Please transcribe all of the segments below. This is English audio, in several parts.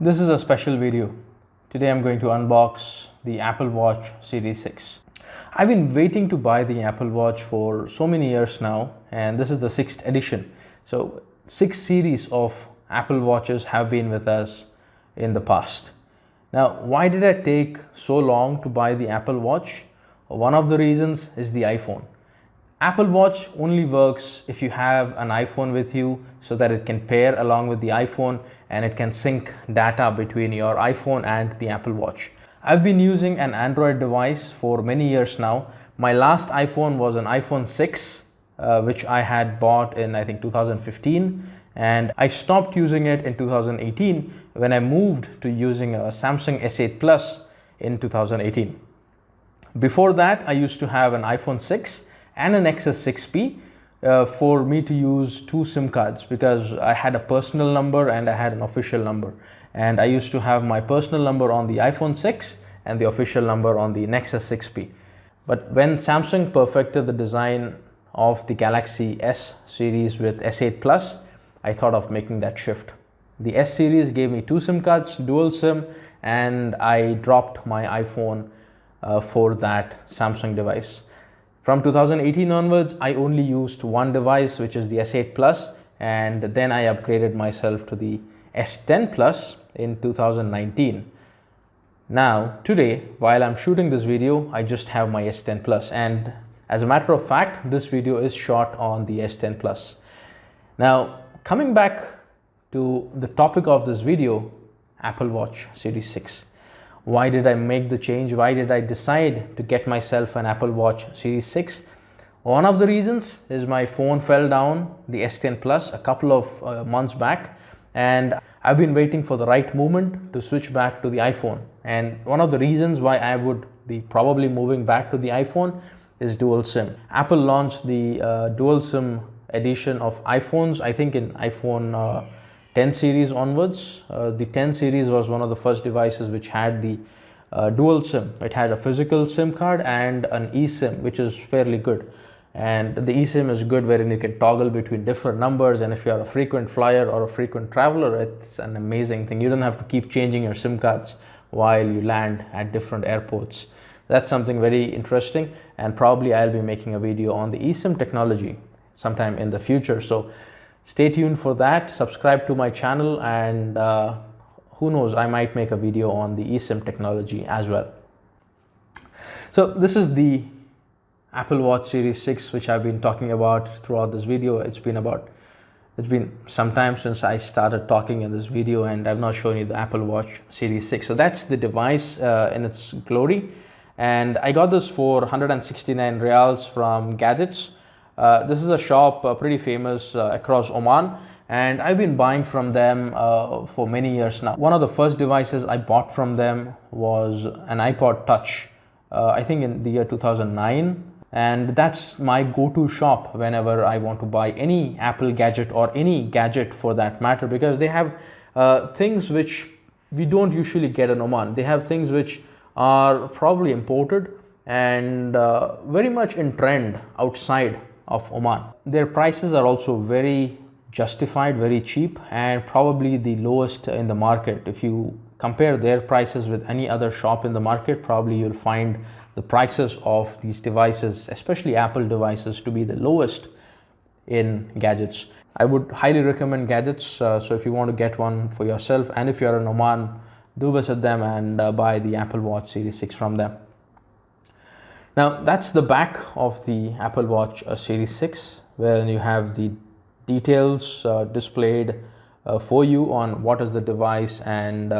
This is a special video. Today I'm going to unbox the Apple Watch Series 6. I've been waiting to buy the Apple Watch for so many years now, and this is the 6th edition. So 6 series of Apple Watches have been with us in the past. Now, why did I take so long to buy the Apple Watch? One of the reasons is the iPhone. Apple Watch only works if you have an iPhone with you so that it can pair along with the iPhone and it can sync data between your iPhone and the Apple Watch. I've been using an Android device for many years now. My last iPhone was an iPhone 6, which I had bought in I think 2015, and I stopped using it in 2018 when I moved to using a Samsung S8 Plus in 2018. Before that, I used to have an iPhone 6 and an XS 6P for me to use two SIM cards because I had a personal number and I had an official number. And I used to have my personal number on the iPhone 6 and the official number on the Nexus 6P. But when Samsung perfected the design of the Galaxy S series with S8 Plus, I thought of making that shift. The S series gave me two SIM cards, dual SIM, and I dropped my iPhone for that Samsung device. From 2018 onwards, I only used one device, which is the S8 Plus, and then I upgraded myself to the S10 Plus in 2019. Now, today, while I'm shooting this video, I just have my S10 Plus, and as a matter of fact, this video is shot on the S10 Plus. Now, coming back to the topic of this video, Apple Watch Series 6. Why did I make the change? Why did I decide to get myself an Apple Watch Series 6? One of the reasons is my phone fell down, the S10 Plus, a couple of months back, and I've been waiting for the right moment to switch back to the iPhone. And one of the reasons why I would be probably moving back to the iPhone is dual SIM. Apple launched the dual SIM edition of iPhones, I think in iPhone 10 series onwards. The 10 series was one of the first devices which had the dual SIM. It had a physical SIM card and an eSIM, which is fairly good. And the eSIM is good wherein you can toggle between different numbers, and if you are a frequent flyer or a frequent traveler, it's an amazing thing. You don't have to keep changing your SIM cards while you land at different airports. That's something very interesting, and probably I'll be making a video on the eSIM technology sometime in the future. So stay tuned for that, subscribe to my channel, and who knows, I might make a video on the eSIM technology as well. So this is the Apple Watch Series 6, which I've been talking about throughout this video. It's been some time since I started talking in this video, and I've not shown you the Apple Watch Series 6. So that's the device in its glory. And I got this for 169 Riyals from Gadgets. This is a shop pretty famous across Oman, and I've been buying from them for many years now. One of the first devices I bought from them was an iPod Touch, I think in the year 2009, and that's my go-to shop whenever I want to buy any Apple gadget or any gadget for that matter, because they have things which we don't usually get in Oman. They have things which are probably imported and very much in trend outside of Oman. Their prices are also very justified, very cheap, and probably the lowest in the market. If you compare their prices with any other shop in the market, probably you'll find the prices of these devices, especially Apple devices, to be the lowest in Gadgets. I would highly recommend Gadgets, so if you want to get one for yourself, and if you're in Oman, do visit them and buy the Apple Watch Series 6 from them. Now, that's the back of the Apple Watch Series 6, where you have the details displayed for you on what is the device and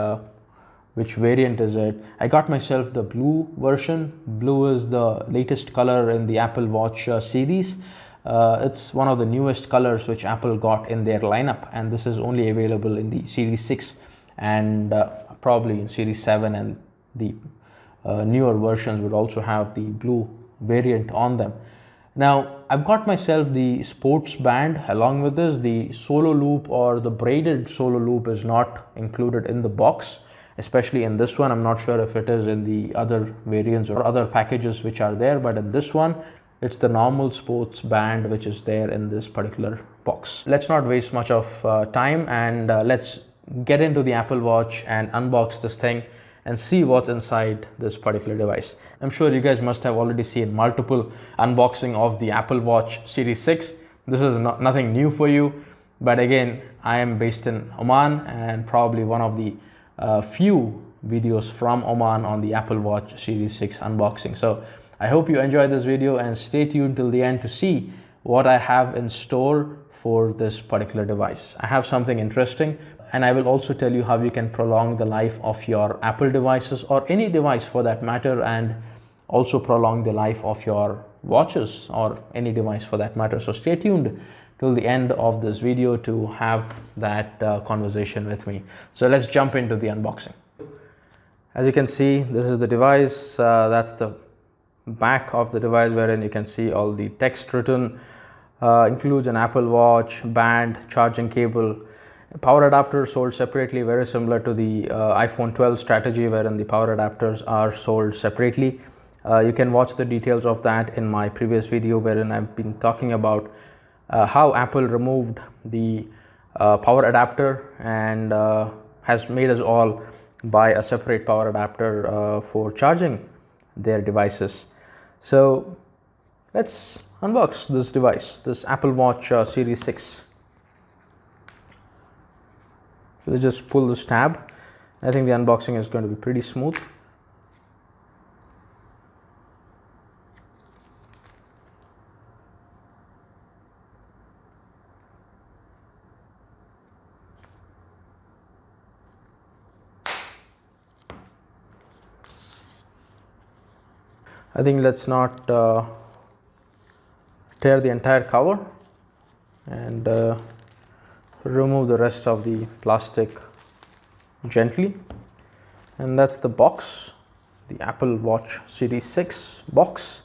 which variant is it. I got myself the blue version. Blue is the latest color in the Apple Watch series. It's one of the newest colors which Apple got in their lineup, and this is only available in the Series 6 and probably in Series 7, and the newer versions would also have the blue variant on them. Now, I've got myself the sports band along with this. The solo loop or the braided solo loop is not included in the box, especially in this one. I'm not sure if it is in the other variants or other packages which are there, but in this one, it's the normal sports band which is there in this particular box. Let's not waste much of time, and let's get into the Apple Watch and unbox this thing and see what's inside this particular device. I'm sure you guys must have already seen multiple unboxing of the Apple Watch Series 6. This is nothing new for you, but again, I am based in Oman and probably one of the few videos from Oman on the Apple Watch Series 6 unboxing. So I hope you enjoyed this video and stay tuned till the end to see what I have in store for this particular device. I have something interesting, and I will also tell you how you can prolong the life of your Apple devices or any device for that matter, and also prolong the life of your watches or any device for that matter. So stay tuned till the end of this video to have that conversation with me. So let's jump into the unboxing. As you can see, this is the device. That's the back of the device, wherein you can see all the text written. Includes an Apple Watch, band, charging cable, power adapter sold separately, very similar to the iPhone 12 strategy, wherein the power adapters are sold separately. You can watch the details of that in my previous video, wherein I've been talking about how Apple removed the power adapter and has made us all buy a separate power adapter for charging their devices. So let's unbox this device, this Apple Watch Series 6. Let's just pull this tab. I think the unboxing is going to be pretty smooth. I think let's not tear the entire cover and remove the rest of the plastic gently. And that's the box, the Apple Watch Series 6 box.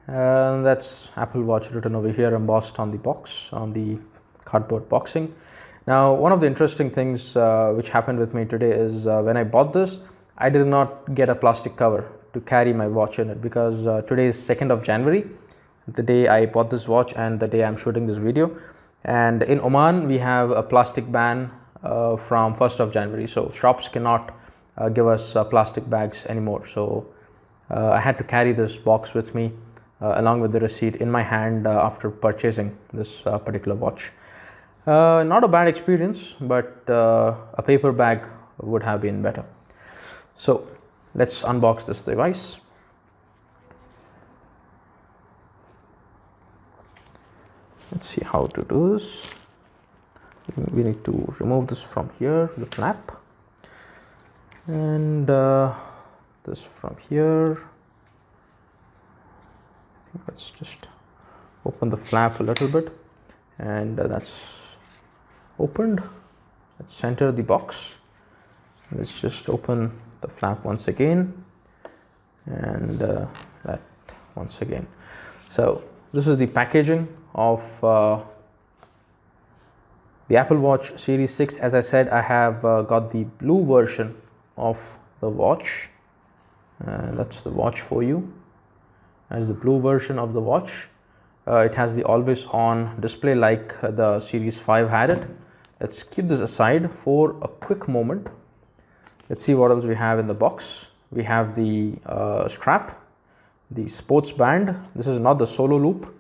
And that's Apple Watch written over here, embossed on the box, on the cardboard boxing. Now, one of the interesting things which happened with me today is when I bought this, I did not get a plastic cover to carry my watch in it, because today is 2nd of January, the day I bought this watch and the day I'm shooting this video. And in Oman, we have a plastic ban from 1st of January. So shops cannot give us plastic bags anymore. So I had to carry this box with me along with the receipt in my hand after purchasing this particular watch. Not a bad experience, but a paper bag would have been better. So let's unbox this device. Let's see how to do this. We need to remove this from here, the flap, and this from here. Let's just open the flap a little bit, and that's opened. Let's center the box. Let's just open the flap once again, and that once again. So this is the packaging of the Apple Watch Series 6. As I said, I have got the blue version of the watch. That's the watch for you. That's the blue version of the watch. It has the always on display like the Series 5 had it. Let's keep this aside for a quick moment. Let's see what else we have in the box. We have the strap, the sports band. This is not the solo loop.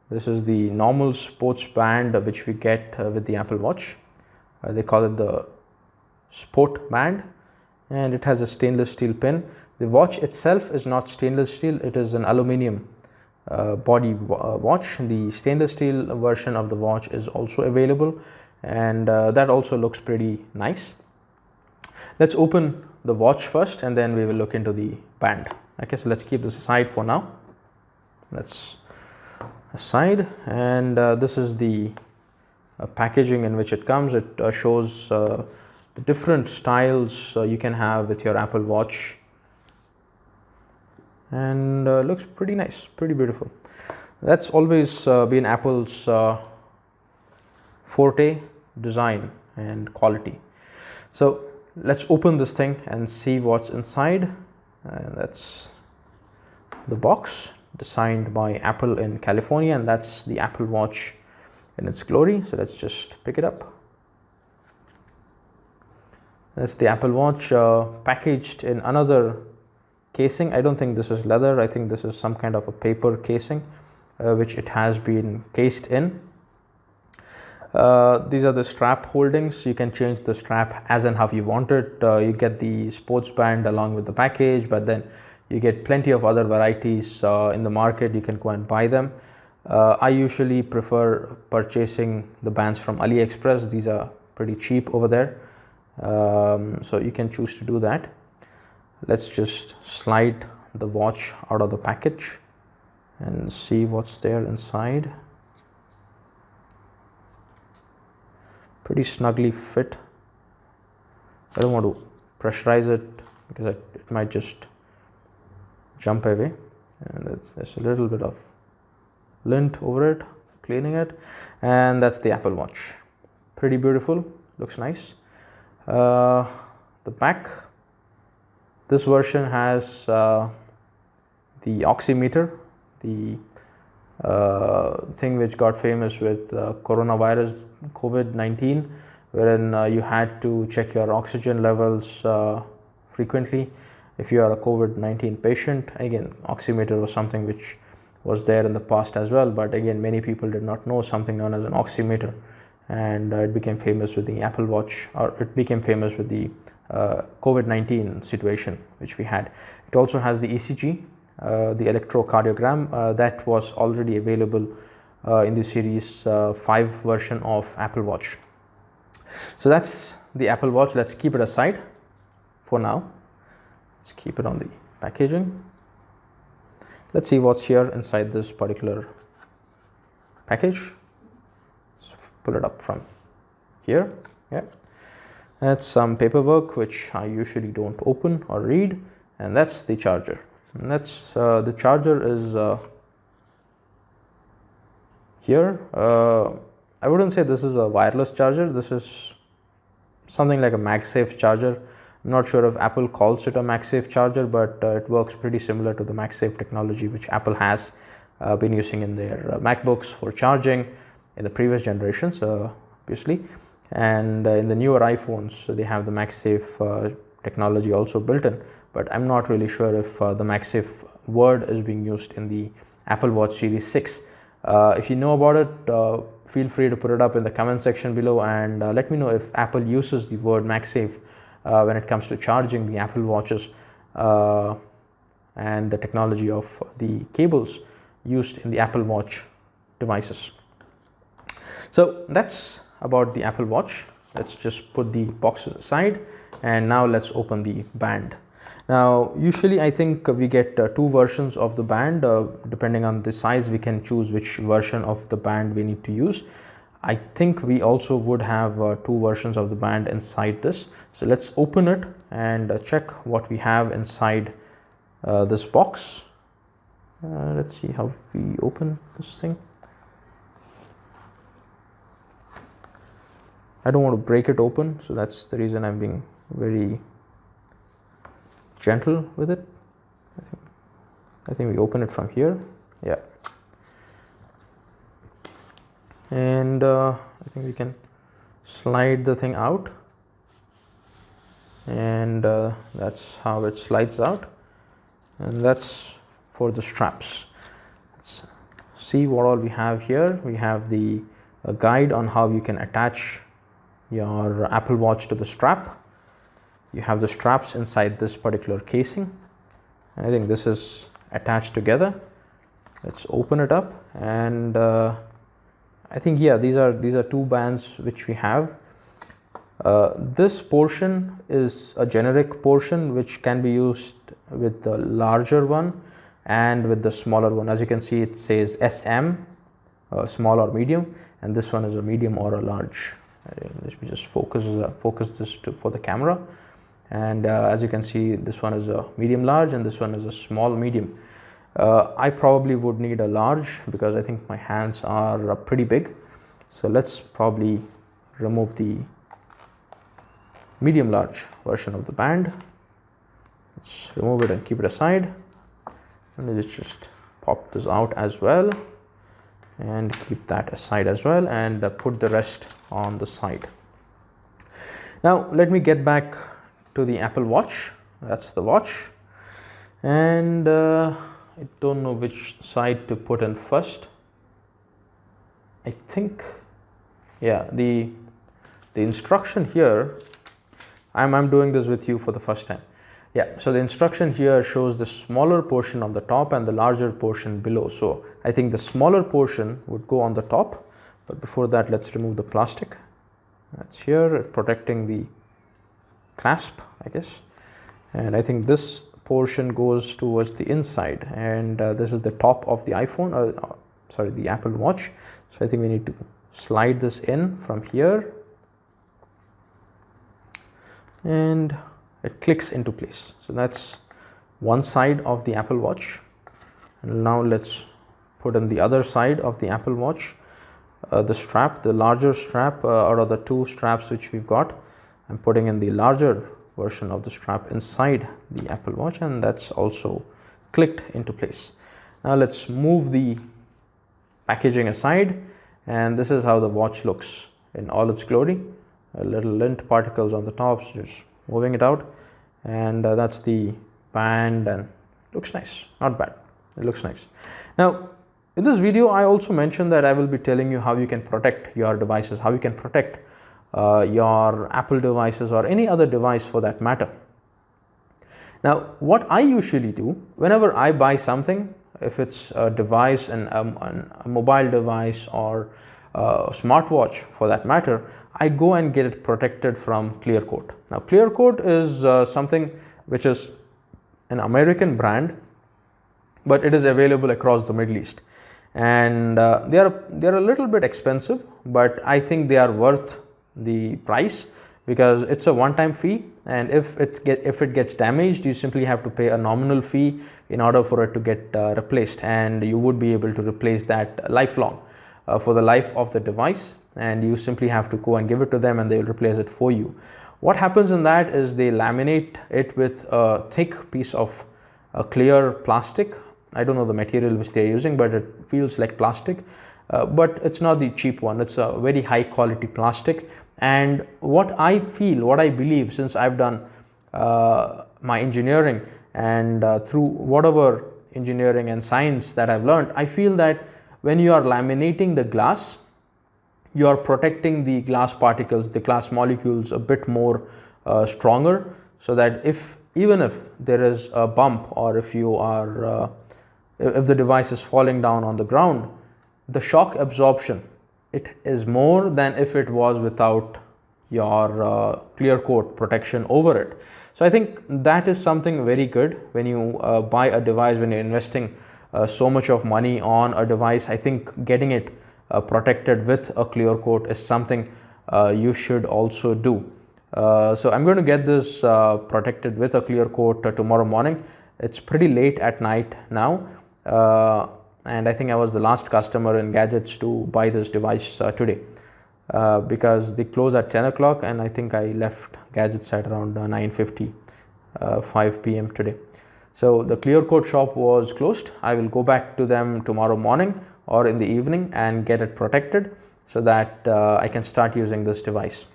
This is the normal sports band which we get with the Apple Watch. They call it the sport band, and it has a stainless steel pin. The watch itself is not stainless steel, it is an aluminum body watch. The stainless steel version of the watch is also available, and that also looks pretty nice. Let's open the watch first, and then we will look into the band. Okay, so let's keep this aside for now. Let's aside, and this is the packaging in which it comes. It shows the different styles you can have with your Apple Watch, and looks pretty nice, pretty beautiful. That's always been Apple's forte, design and quality. So let's open this thing and see what's inside. And that's the box, designed by Apple in California, and that's the Apple Watch in its glory. So let's just pick it up. That's the Apple Watch packaged in another casing. I don't think this is leather. I think this is some kind of a paper casing which it has been cased in. These are the strap holdings. You can change the strap as and how you want it. You get the sports band along with the package, but then you get plenty of other varieties in the market. You can go and buy them. I usually prefer purchasing the bands from AliExpress. These are pretty cheap over there. So you can choose to do that. Let's just slide the watch out of the package and see what's there inside. Pretty snugly fit. I don't want to pressurize it because it might just jump away, and there's a little bit of lint over it, cleaning it. And that's the Apple Watch. Pretty beautiful, looks nice. The back, this version has the oximeter, the thing which got famous with coronavirus, COVID-19, wherein you had to check your oxygen levels frequently if you are a COVID-19 patient. Again, oximeter was something which was there in the past as well, but again, many people did not know something known as an oximeter, and it became famous with the Apple Watch, or it became famous with the COVID-19 situation which we had. It also has the ECG, the electrocardiogram, that was already available in the Series 5 version of Apple Watch. So that's the Apple Watch. Let's keep it aside for now. Let's keep it on the packaging. Let's see what's here inside this particular package. Let's pull it up from here. Yeah, that's some paperwork which I usually don't open or read, and that's the charger. And that's the charger is here. I wouldn't say this is a wireless charger. This is something like a MagSafe charger. I'm not sure if Apple calls it a MagSafe charger, but it works pretty similar to the MagSafe technology which Apple has been using in their MacBooks for charging in the previous generations, obviously. And in the newer iPhones, so they have the MagSafe technology also built in. But I'm not really sure if the MagSafe word is being used in the Apple Watch Series 6. If you know about it, feel free to put it up in the comment section below, and let me know if Apple uses the word MagSafe when it comes to charging the Apple Watches and the technology of the cables used in the Apple Watch devices. So that's about the Apple Watch. Let's just put the boxes aside, and now let's open the band. Now, usually I think we get two versions of the band. Depending on the size, we can choose which version of the band we need to use. I think we also would have two versions of the band inside this. So let's open it and check what we have inside this box. Let's see how we open this thing. I don't want to break it open, so that's the reason I'm being very gentle with it. I think we open it from here. Yeah. And I think we can slide the thing out, and that's how it slides out, and that's for the straps. Let's see what all we have here. We have the guide on how you can attach your Apple Watch to the strap. You have the straps inside this particular casing, and I think this is attached together. Let's open it up, and I think, yeah, these are two bands which we have. This portion is a generic portion which can be used with the larger one and with the smaller one. As you can see, it says SM, small or medium, and this one is a medium or a large. Let me just focus this for the camera. And as you can see, this one is a medium large and this one is a small medium. I probably would need a large because I think my hands are pretty big. So let's probably remove the medium large version of the band. Let's remove it and keep it aside. And let's just pop this out as well and keep that aside as well, and put the rest on the side. Now let me get back to the Apple Watch. That's the watch. And I don't know which side to put in first. I think, yeah, the instruction here, I'm doing this with you for the first time. Yeah, so the instruction here shows the smaller portion on the top and the larger portion below. So I think the smaller portion would go on the top, but before that, let's remove the plastic. That's here, protecting the clasp, I guess. And I think this portion goes towards the inside, and this is the top of the the Apple Watch. So I think we need to slide this in from here, and it clicks into place. So that's one side of the Apple Watch. And now let's put in the other side of the Apple Watch, the strap, the larger strap out of the two straps which we've got. I'm putting in the larger version of the strap inside the Apple Watch, and that's also clicked into place. Now let's move the packaging aside, and this is how the watch looks in all its glory. A little lint particles on the top, so just moving it out, and that's the band, and looks nice, not bad, it looks nice. Now in this video I also mentioned that I will be telling you how you can protect your devices, how you can protect your Apple devices or any other device for that matter. Now what I usually do whenever I buy something, if it's a device and a mobile device or a smartwatch for that matter, I go and get it protected from Clear Coat. Now Clear Coat is something which is an American brand, but it is available across the Middle East, and they are a little bit expensive, but I think they are worth the price because it's a one-time fee, and if it gets damaged, you simply have to pay a nominal fee in order for it to get replaced, and you would be able to replace that lifelong for the life of the device, and you simply have to go and give it to them and they will replace it for you. What happens in that is they laminate it with a thick piece of clear plastic. I don't know the material which they are using, but it feels like plastic, but it's not the cheap one. It's a very high quality plastic. And what I believe, since I've done my engineering and through whatever engineering and science that I've learned, I feel that when you are laminating the glass, you are protecting the glass particles, the glass molecules a bit more stronger, so that even if there is a bump, or if the device is falling down on the ground, the shock absorption, it is more than if it was without your Clear Coat protection over it. So I think that is something very good when you buy a device, when you're investing so much of money on a device. I think getting it protected with a Clear Coat is something you should also do. So I'm going to get this protected with a Clear Coat tomorrow morning. It's pretty late at night now, and I think I was the last customer in Gadgets to buy this device today, because they close at 10 o'clock, and I think I left Gadgets at around 9:50, 5 p.m. today. So the Clear Coat shop was closed. I will go back to them tomorrow morning or in the evening and get it protected so that I can start using this device.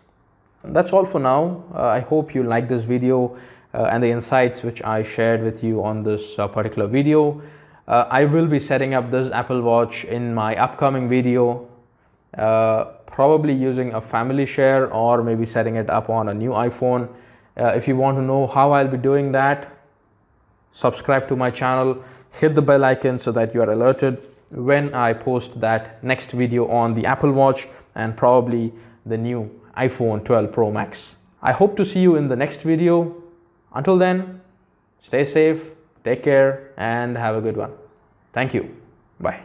That's all for now. I hope you like this video and the insights which I shared with you on this particular video. I will be setting up this Apple Watch in my upcoming video, probably using a family share or maybe setting it up on a new iPhone. If you want to know how I'll be doing that, subscribe to my channel, hit the bell icon so that you are alerted when I post that next video on the Apple Watch and probably the new iPhone 12 Pro Max. I hope to see you in the next video. Until then, stay safe, take care, and have a good one. Thank you. Bye.